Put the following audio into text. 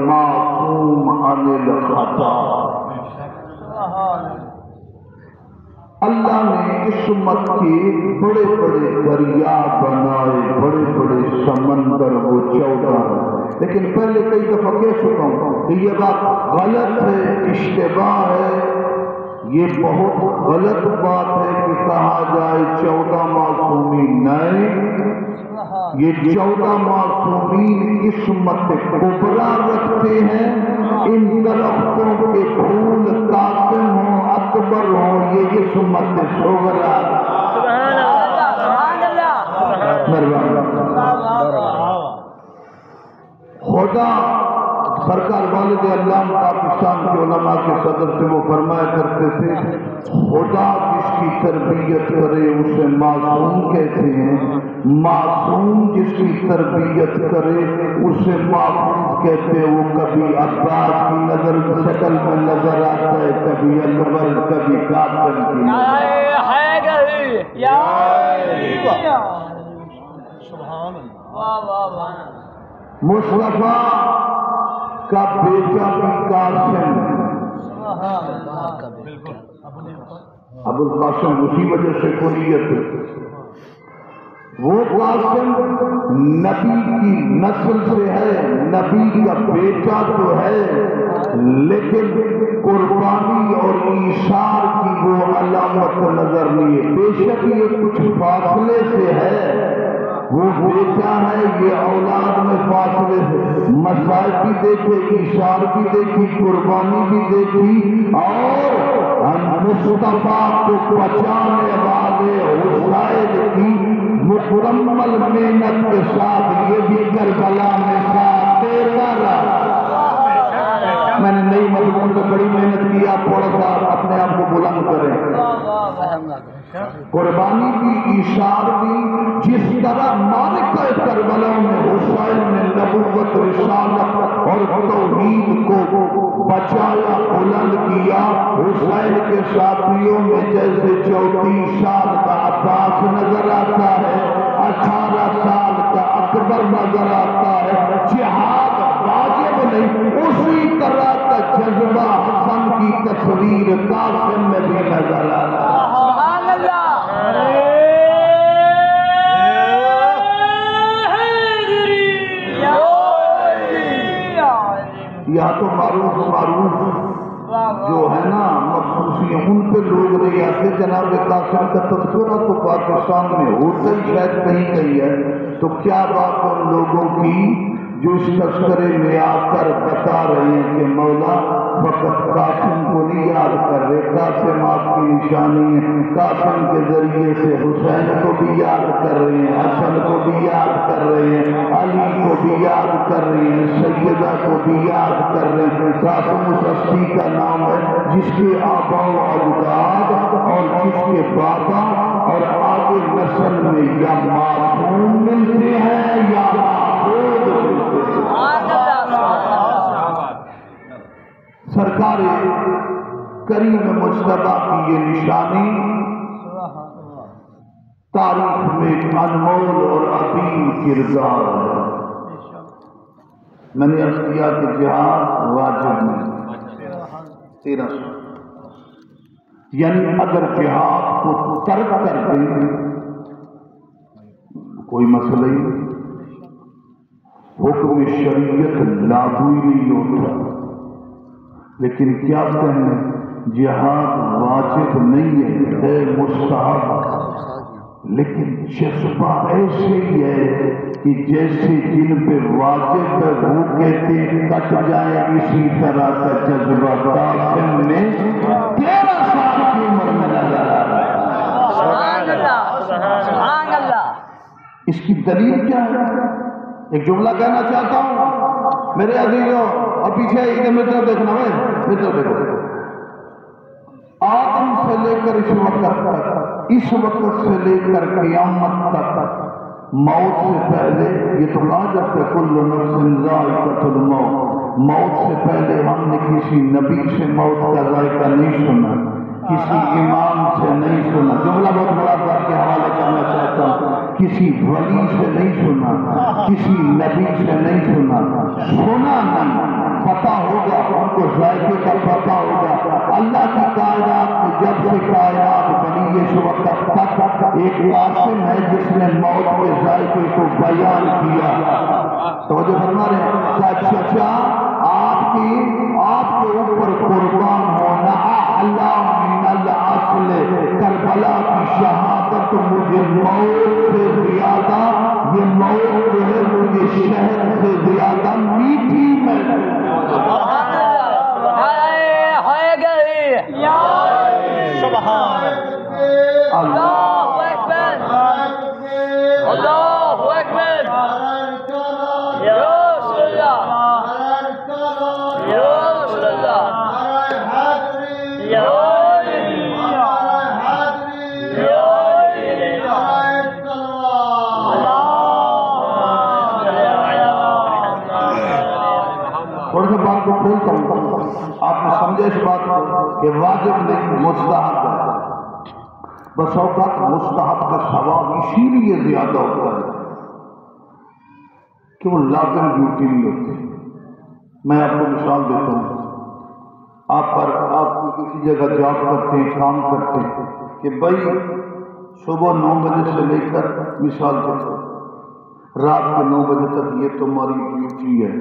मासूम अनिल खता। अल्लाह ने इस उम्मत के बड़े बड़े दरिया बनाए, बड़े बड़े समंदर वो 14, लेकिन पहले कई दफा कह चुका हूं कि ये बात गलत है, इश्तिबाह है। ये बहुत गलत बात है कि कहा जाए 14 मासूमीन। नहीं, ये 14 मासूमीन इस उम्मत कुबरा रखते हैं। इन दरख्तों के फूल कासिम हो, अकबर हो, ये इस उम्मत सुगरा। खुदा सरकार वालिद अल्लाह पाकिस्तान के उलमा के सदर से वो फरमाया करते थे, खुदा जिसकी तरबियत करे उसे मासूम कहते हैं, मासूम जिसकी तरबियत करे उसे महफूज कहते हैं। वो कभी अब्बास की नजर शक्ल में नजर आता है, कभी अकबर, कभी कासिम की। मुस्तफा का बेटा भी कासिम, अबुल कासिम उसी वजह से कुनियत है। वो कासिम नबी की नस्ल से है, नबी का बेटा तो है, लेकिन कुर्बानी और ईसार की वो अलामत नजर नहीं है। बेशक ये कुछ फासले से है, वो बेटा है, ये औलाद में फासले से मसाइल भी देखे, ईशार भी देखी, कुर्बानी भी देखी, और मुस्तफा को बचाने वाले हुसैन की मुकम्मल मेहनत के साथ ये भी करबला में साथ देता रहा। मैंने नई मजमून में बड़ी मेहनत की, आप थोड़ा सा अपने आप को बुलंद करें। कुर्बानी भी, ईशार भी, जिस तरह मालिका करबला में हुसैन ने नबुव्वत, रिसालत और तौहीद को बचाया, बुलंद किया। हुसैन के साथियों में जैसे 34 साल का अब्बास नजर आता है, 18 साल का अकबर नजर आता है। जिहाद वाजिब नहीं, उसी तरह का जज्बा हसन की तस्वीर कासिम में भी नजर आता है। या तो मारूफ जो है ना मखसूसी, उन पे लोग नहीं आते। जनाब कासिम का तस्करा तो पाकिस्तान में होता ही शायद कहीं कहीं है, तो क्या बात उन लोगों की जो इस तस्करे में आकर बता रहे हैं कि मौला फकत कासिम को नहीं याद कर रहे, कासिम आपकी निशानी है। कासिम के जरिए से हुसैन को भी याद कर रहे हैं, हसन को भी याद कर रहे हैं, अली को भी याद कर रहे हैं, सैयदा को भी याद कर रहे हैं। कासिम उस हस्ती का नाम है जिसके आबा व अजदाद और जिसके बाबा और आगे नस्ल में या मासूम मिलते हैं या मासूद मिलते हैं। सरकार करीम मुस्तफा की ये निशानी तारीख में अनमोल और अजीम किरदार है। मैंने अर्ज किया कि जिहाद वाजिब नहीं, 1300, यानी अगर जिहाद को तर्क कर दें कोई मसला ही नहीं, हुक्म शरीयत लागू ही नहीं होता। लेकिन क्या कहें, जिहाद वाजिब नहीं है मुस्तहब, लेकिन जज्बा ऐसे ही है कि जैसे जिन पे वाजिब है वो कहते कट जाए, इसी तरह का जज्बा कासिम में 13 साल की उम्र में नजर आ रहा है। इसकी दलील क्या है? एक जुमला कहना चाहता हूं मेरे अजीजों, और पीछे इधर मित्र देखना है, मित्र देखो, आदम से लेकर इस वक्त से लेकर क़यामत तक मौत से पहले, ये तो कहा जाता है कुल्लु नफ्सिन ज़ाइक़तुल मौत, मौत से पहले हमने किसी नबी से मौत का जायका नहीं सुना। کسی امام سے نہیں سنا، جملہ بہت بڑا کر کے حوالے کرنا چاہتا ہوں، کسی ولی سے نہیں سنا، کسی نبی سے نہیں سنا، سنا نہیں، پتہ ہوگا ان کو ذائقے کا پتہ ہوگا۔ اللہ کی کائنات میں جب سے کائنات بنی اس وقت تک ایک قاسم ہے جس نے موت کے ذائقے کو بیان کیا۔ توجہ فرما رہے ہیں کہ چچا آپ کے اوپر قربان ہونا اللہ من الاصل، کربلا کی شہادت مجھے موت سے زیادہ، یہ موت جو ہے مجھے شہد سے زیادہ میٹھی میں سبحان اللہ اکبر، اللہ اکبر، یا رسول اللہ، یا رسول اللہ، یا تھوڑا سا بات کو کھولتا ہوں، آپ نے سمجھے اس بات کو کہ واجب نہیں مستحب ہے۔ بس اوقات مستحب کا ثواب اسی لیے زیادہ ہوتا ہے کہ وہ لازم ڈیوٹی نہیں ہوتی۔ میں آپ کو مثال دیتا ہوں، آپ کسی جگہ جاب کرتے ہیں، کام کرتے ہیں کہ بھائی صبح 9 بجے سے لے کر مثال کے رات کے 9 بجے تک یہ تمہاری ڈیوٹی ہے،